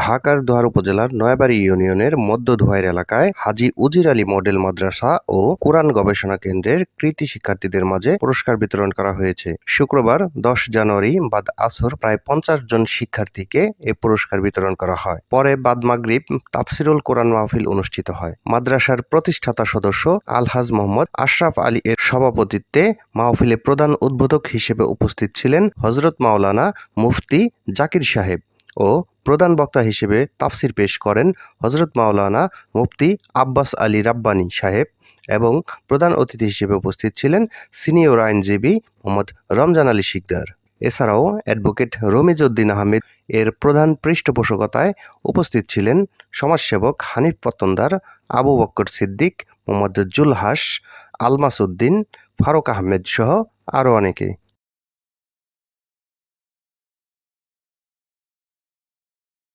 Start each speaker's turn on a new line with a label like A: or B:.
A: ঢাকার দোহার উপজেলার নয়াবাড়ী ইউনিয়নের মধ্য ধোয়াইর এলাকায় হাজী উজির আলী মডেল মাদ্রাসা ও কোরআন গবেষণা কেন্দ্রের কৃতী শিক্ষার্থীদের মাঝে পুরস্কার বিতরণ করা হয়েছে। শুক্রবার 10 জানুয়ারি বাদ আসর প্রায় 50 জন শিক্ষার্থীকে এ পুরস্কার বিতরণ করা হয়। পরে বাদ মাগরিব তাফসিরুল কোরআন মাহফিল অনুষ্ঠিত হয়। মাদ্রাসার প্রতিষ্ঠাতা সদস্য আলহাজ মোহাম্মদ আশরাফ আলী এর সভাপতিত্বে মাহফিলে প্রধান উদ্বোধক হিসেবে উপস্থিত ছিলেন হযরত মাওলানা মুফতি জাকির সাহেব ও প্রধান বক্তা হিসেবে তাফসির পেশ করেন হযরত মাওলানা মুফতি আব্বাস আলী রাব্বানী সাহেব এবং প্রধান অতিথি হিসেবে উপস্থিত ছিলেন সিনিয়র আইনজীবী মোহাম্মদ রমজান আলী শিকদার। এছাড়াও অ্যাডভোকেট রমিজ উদ্দিন আহমেদ এর প্রধান পৃষ্ঠপোষকতায় উপস্থিত ছিলেন সমাজসেবক হানিফ পত্তনদার, আবু বক্কর সিদ্দিক, মোহাম্মদ জুলহাস, আলমাস উদ্দিন, ফারুক আহমেদ সহ আরও অনেকে।